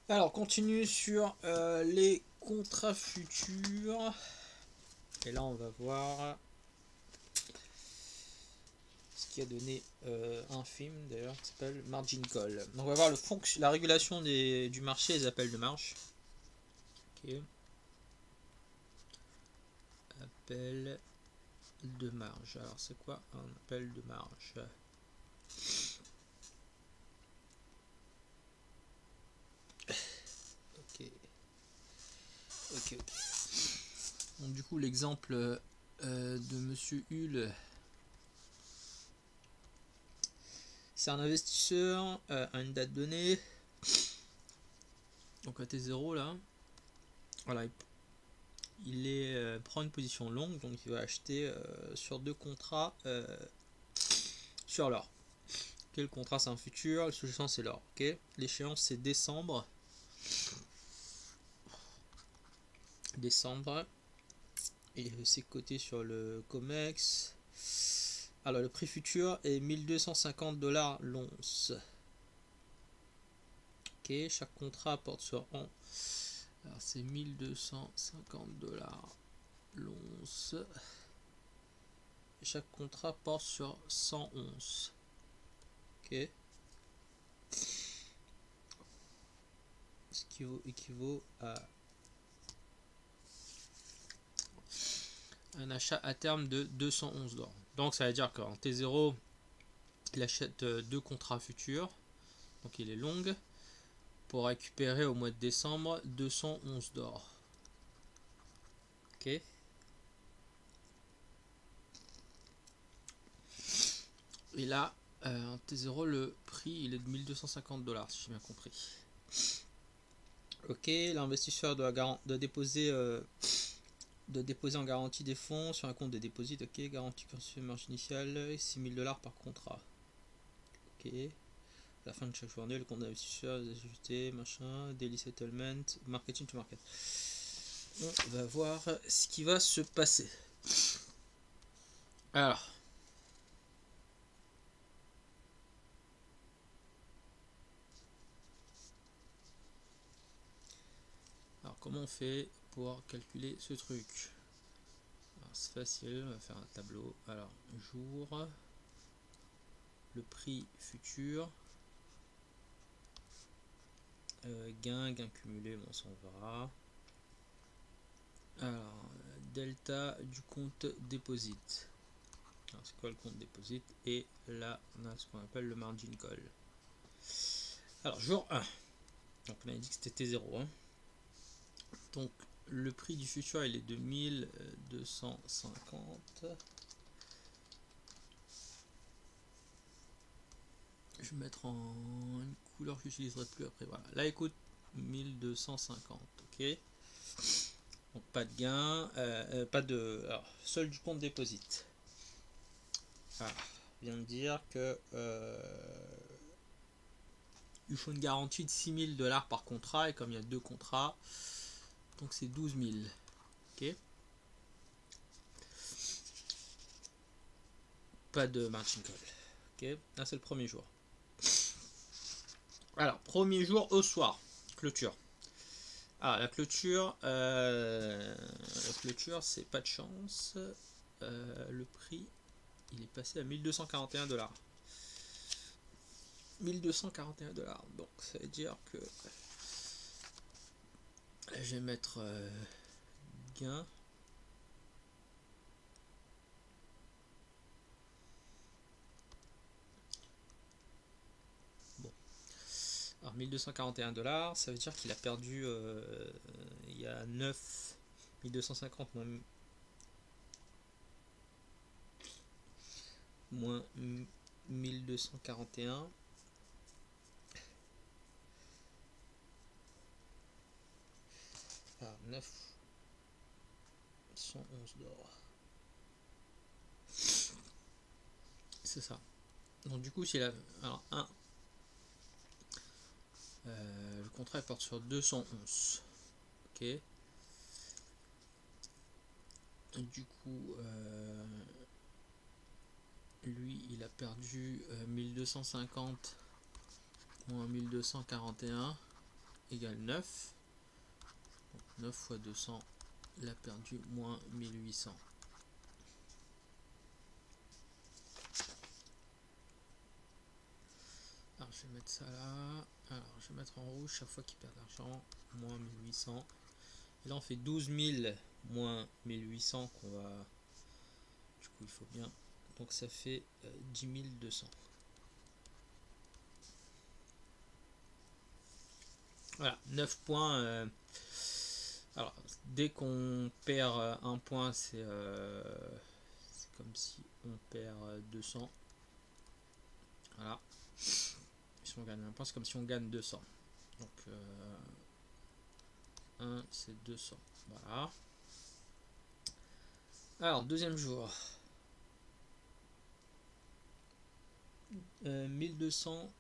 Alors, continue sur les contrats futurs. Et là, on va voir ce qui a donné un film d'ailleurs qui s'appelle Margin Call. Donc, on va voir la régulation du marché et des appels de marge. Ok. Appel de marge. Alors, c'est quoi un appel de marge? Ok. Ok. Donc, du coup, l'exemple de Monsieur Hull. C'est un investisseur à une date donnée. Donc à T0 là. Voilà, prend une position longue, donc il va acheter sur 2 contrats sur l'or. Le contrat c'est un futur, le sous-jacent c'est l'or. L'échéance c'est décembre. Et c'est coté sur le COMEX. Alors le prix futur est 1250 $ l'once. Chaque contrat porte sur an. Alors c'est 1250 $ l'once. Chaque contrat porte sur 100 onces. Ce qui équivaut à un achat à terme de 211 $. Donc ça veut dire qu'en T0, il achète 2 contrats futurs, donc il est long, pour récupérer au mois de décembre 211 $. Ok. Et là, en T0, le prix il est de 1250 $, si j'ai bien compris. Ok, l'investisseur doit déposer en garantie des fonds sur un compte de dépôt. Ok, garantie consommée marge initiale 6000 $ par contrat. Ok. À la fin de chaque journée, le compte d'investisseur est ajusté, machin, daily settlement, marketing to market. On va voir ce qui va se passer. Alors, comment on fait pour calculer ce truc? C'est facile, on va faire un tableau. Alors, jour, le prix futur, gain cumulé, bon, ça on verra. Alors, delta du compte deposit. C'est quoi le compte deposit? Et là, on a ce qu'on appelle le margin call. Alors, jour 1. Donc, on a dit que c'était T0. Hein. Donc, le prix du futur, il est de 1250. Je vais mettre en une couleur que j'utiliserai plus après. Voilà. Là, écoute, 1250. Ok. Donc, pas de gain. Pas de. Alors, seul du compte déposit. Ah, vient de dire que. Il faut une garantie de 6000 $ par contrat. Et comme il y a 2 contrats, donc c'est 12 000. Ok. Pas de margin call. Ok. Là, c'est le premier jour. Alors, premier jour au soir. Clôture. La clôture, c'est pas de chance. Le prix, il est passé à 1241 $. 1241 $. Donc, ça veut dire que je vais mettre gain. Bon. Alors, 1241 $, ça veut dire qu'il a perdu il y a 9 1250 moins 1241. Ah, 911 $. C'est ça. Donc du coup, c'est la. Alors, 1. Le contrat porte sur 211. Ok. Du coup, lui, il a perdu 1250 moins 1241. égale 9. Donc 9 fois 200, il a perdu moins 1800. Alors je vais mettre ça là. Alors je vais mettre en rouge chaque fois qu'il perd de l'argent. Moins 1800. Et là on fait 12 000 moins 1800 qu'on va... Du coup il faut bien... Donc ça fait 10 200. Voilà, 9 points. Alors dès qu'on perd un point, c'est comme si on perd 200. Voilà. Si on gagne un point, c'est comme si on gagne 200. Donc 1 c'est 200. Voilà. Alors deuxième jour. 1238,30.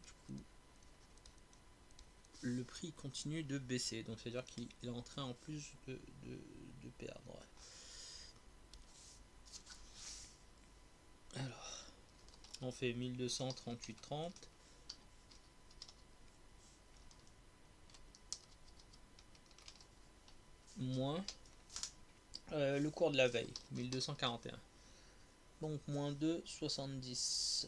Du coup, le prix continue de baisser. Donc c'est à dire qu'il est en train en plus de perdre. Alors, on fait 1238,30. Moins le cours de la veille, 1241. Donc moins 2,70.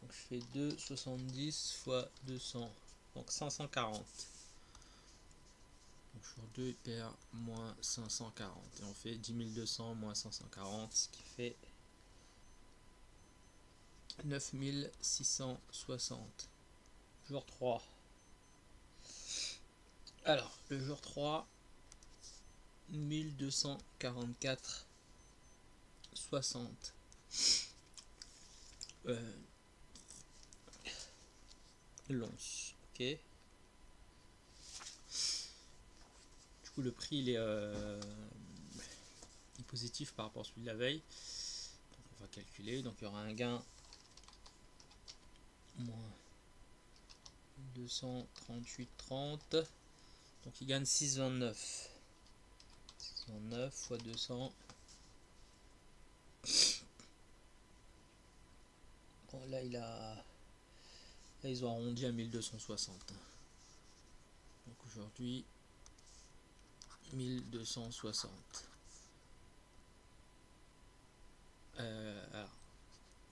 Donc je fais 2,70 fois 200. Donc 540. Donc sur 2 il perd moins 540. Et on fait 10 200 moins 540, ce qui fait 9 660. Jour 3. Alors, le jour 3, 1244, 60. L'once. Ok. Du coup, le prix il est positif par rapport à celui de la veille. Donc, on va calculer. Donc, il y aura un gain moins 238,30. Donc il gagne 6,29. 6,29 fois 200. Bon, là ils ont arrondi à 1260. Donc aujourd'hui 1260. Alors,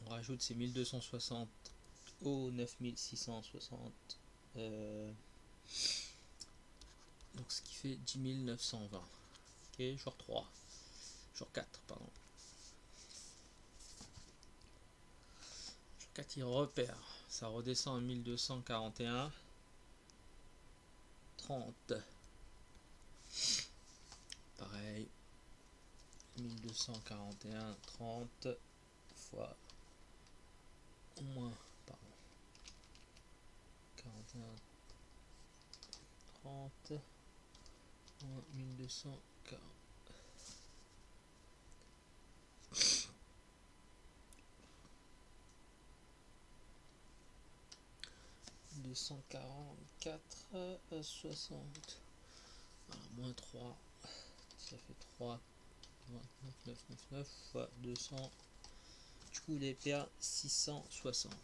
on rajoute ces 1260 aux 9660. Donc ce qui fait 10 920. Ok, jour 3. Jour 4, pardon. Jour 4, il repère. Ça redescend à 1241. 30. Pareil. 1241, 30 fois moins, pardon. 41, 30 moins 1240. 244, 60. Voilà, moins 3. Ça fait 3. 29, 99 fois 200. Du coup, il perd 660.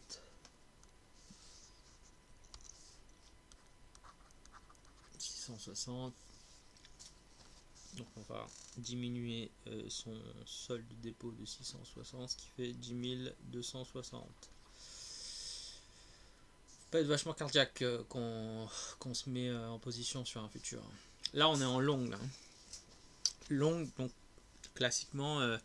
660. Donc on va diminuer son solde dépôt de 660, ce qui fait 10 260. Peut être vachement cardiaque qu'on se met en position sur un futur. Là on est en longue. Là. Longue, donc classiquement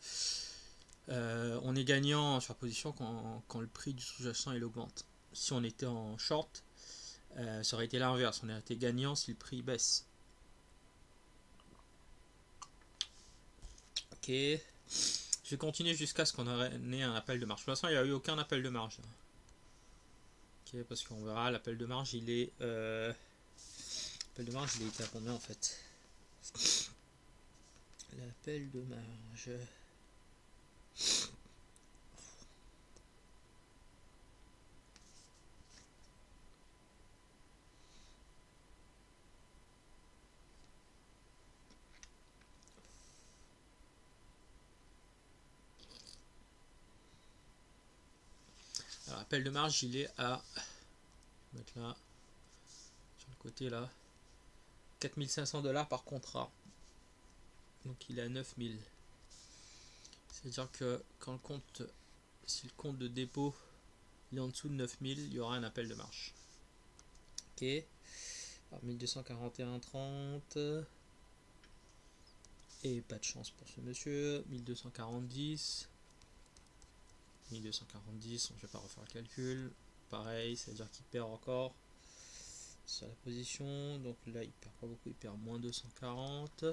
on est gagnant sur la position quand le prix du sous-jacent il augmente. Si on était en short, ça aurait été l'inverse, on aurait été gagnant si le prix baisse. Ok, je vais continuer jusqu'à ce qu'on ait un appel de marge. Pour l'instant, il n'y a eu aucun appel de marge. Ok, parce qu'on verra, l'appel de marge, il est... l'appel de marge, il était à combien en fait? L'appel de marge... Alors, appel de marge, il est à, je vais mettre là, sur le côté là, 4500 $ par contrat. Donc il est à 9000. C'est-à-dire que quand le compte, si le compte de dépôt il est en dessous de 9000, il y aura un appel de marge. Ok. Alors 1241,30. Et pas de chance pour ce monsieur. 1240,10. 1240,10, je vais pas refaire le calcul. Pareil, c'est-à-dire qu'il perd encore sur la position. Donc là, il perd pas beaucoup, il perd moins 240.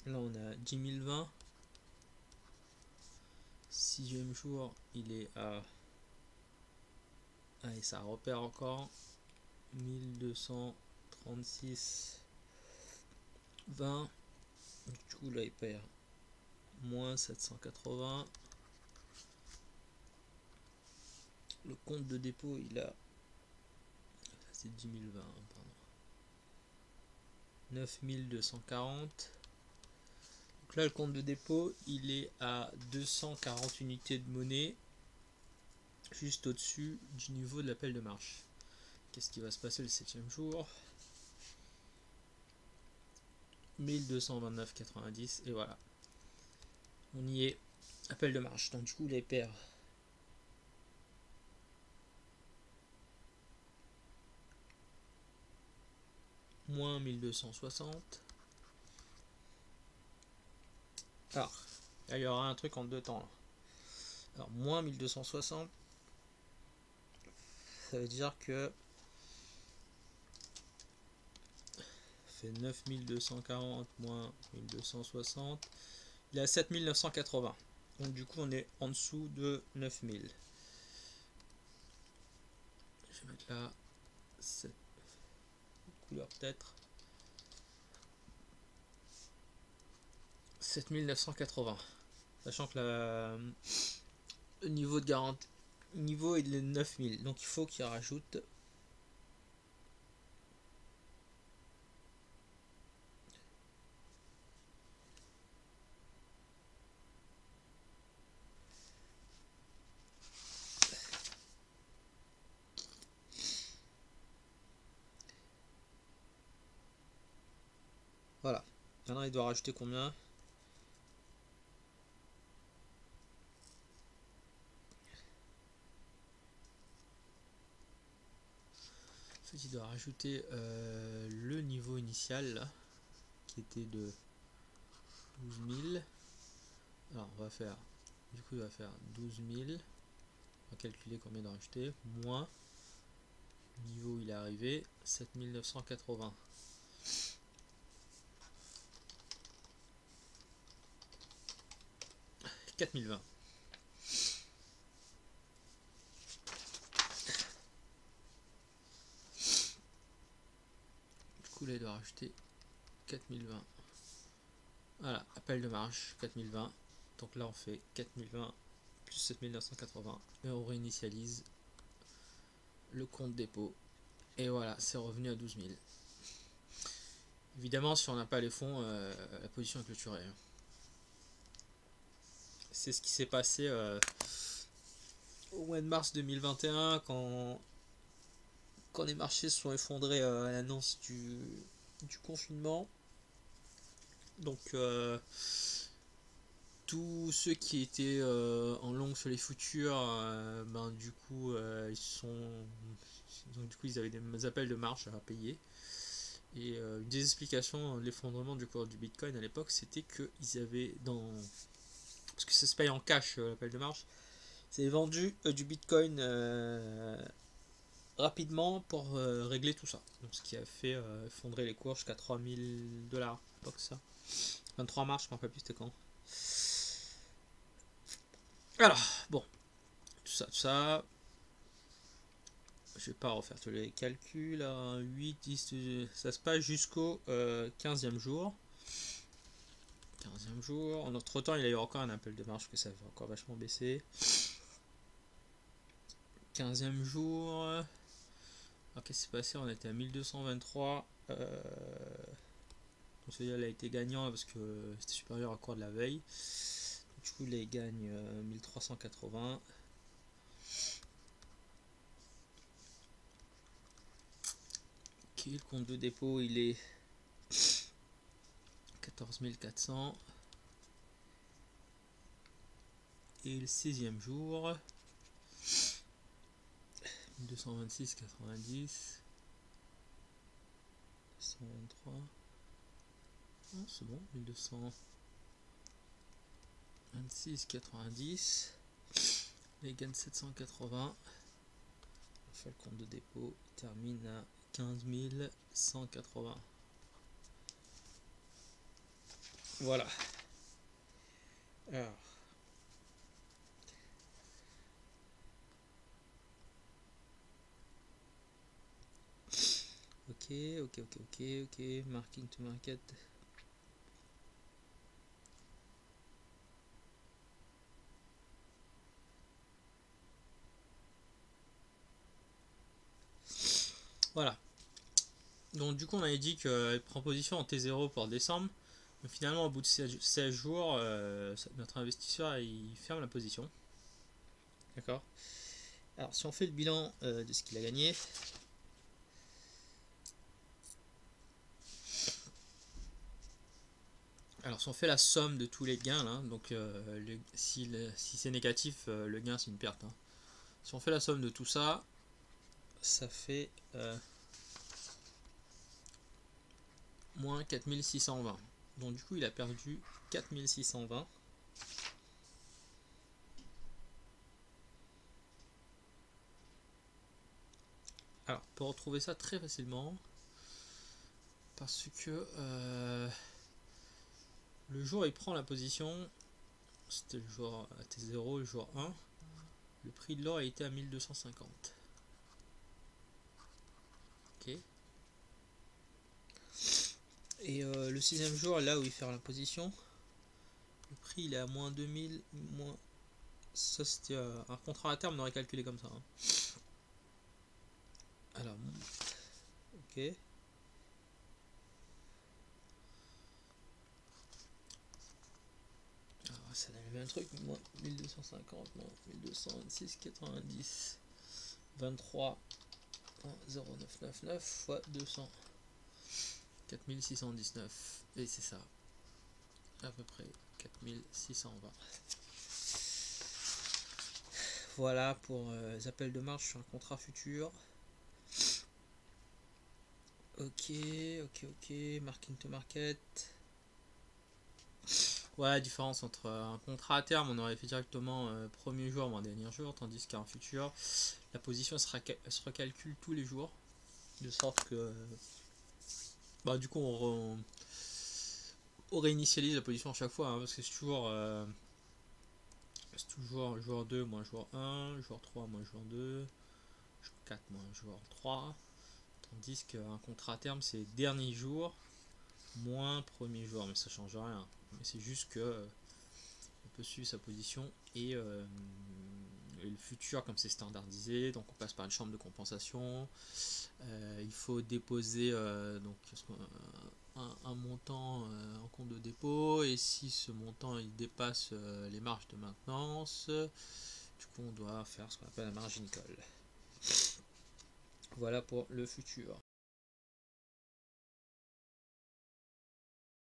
Là, on a 10 020. Sixième jour, il est à... Ah, et ça repère encore. 1236. 20. Du coup, là, il perd moins 780. Le compte de dépôt, il a... C'est 10 020, pardon. 9240. Donc là, le compte de dépôt, il est à 240 unités de monnaie, juste au-dessus du niveau de l'appel de marge. Qu'est-ce qui va se passer le 7e jour? 1229,90 et voilà. On y est. Appel de marge. Donc du coup, les paires. Moins 1260. Alors, là, il y aura un truc en deux temps. Là. Alors, moins 1260, ça veut dire que fait 9240 moins 1260. Il est à 7980. Donc du coup, on est en dessous de 9000. Je vais mettre là cette couleur peut-être. 7980. Sachant que le niveau de garantie niveau est de 9000. Donc il faut qu'il rajoute voilà. Maintenant il doit rajouter combien? En fait, il doit rajouter le niveau initial là, qui était de 12 000. Alors on va faire, du coup il va faire 12 000. On va calculer combien de rajouter, moins le niveau où il est arrivé, 7980. 4020. Du coup là il doit rajouter 4020. Voilà, appel de marge 4020. Donc là on fait 4020 plus 7980 et on réinitialise le compte dépôt. Et voilà, c'est revenu à 12 000. Évidemment, si on n'a pas les fonds, la position est clôturée. C'est ce qui s'est passé au mois de mars 2021 quand les marchés se sont effondrés à l'annonce du confinement. Donc tous ceux qui étaient en long sur les futurs, ben du coup ils avaient des appels de marge à payer. Et une des explications de l'effondrement du cours du Bitcoin à l'époque, c'était qu'ils avaient parce que ça se paye en cash l'appel de marge, c'est vendu du Bitcoin rapidement pour régler tout ça. Donc ce qui a fait effondrer les cours jusqu'à 3000 $. À l'époque ça. 23 mars, je ne me rappelle plus c'était quand. Alors, bon, tout ça. Je vais pas refaire tous les calculs. 8, 10, ça se passe jusqu'au 15e jour. 15e jour. En entre temps, il y a eu encore un appel de marge que ça va encore vachement baisser. 15e jour. Alors, qu'est-ce qui s'est passé? On était à 1223. Donc, c'est-à-dire, elle a été gagnant parce que c'était supérieur à cours de la veille. Du coup, là, il gagne 1380. Ok, le compte de dépôt, il est 14 400. Et le 16e jour, 1226,90. 123. Oh, c'est bon, 1226,90. Il gagne 780. On fait le compte de dépôt, il termine à 15 180. Voilà. Alors. Ok, marking to market. Voilà. Donc du coup on avait dit qu'elle prend position en T0 pour décembre. Mais finalement au bout de 16 jours, notre investisseur il ferme la position. D'accord. Alors si on fait le bilan de ce qu'il a gagné. Alors si on fait la somme de tous les gains là, donc si c'est négatif, le gain c'est une perte. Hein. Si on fait la somme de tout ça, ça fait moins 4620. Donc du coup il a perdu 4620. Alors on peut retrouver ça très facilement parce que le jour où il prend la position, c'était le jour à T0, le jour 1, le prix de l'or a été à 1250. Ok. Et le 6e jour, là où il fait la position, le prix il est à moins 2000, moins. Ça c'était un contrat à terme, on aurait calculé comme ça. Hein. Alors, ok. Alors, ça donne le même truc, moins 1250, moins 1226,90. 23 0,999 fois 200. 4619. Et c'est ça. À peu près 4620. Voilà pour les appels de marge sur un contrat futur. Ok, marking to market. Voilà la différence entre un contrat à terme, on aurait fait directement premier jour ou dernier jour, tandis qu'un futur, la position se recalcule tous les jours, de sorte que du coup on réinitialise la position à chaque fois, hein, parce que c'est toujours jour 2 moins jour 1, jour 3 moins jour 2, jour 4 moins jour 3, tandis qu'un contrat à terme c'est dernier jour moins premier jour, mais ça change rien, mais c'est juste que on peut suivre sa position et le futur comme c'est standardisé, donc on passe par une chambre de compensation, il faut déposer donc un montant en compte de dépôt, et si ce montant il dépasse les marges de maintenance, du coup on doit faire ce qu'on appelle la margin call. Voilà pour le futur.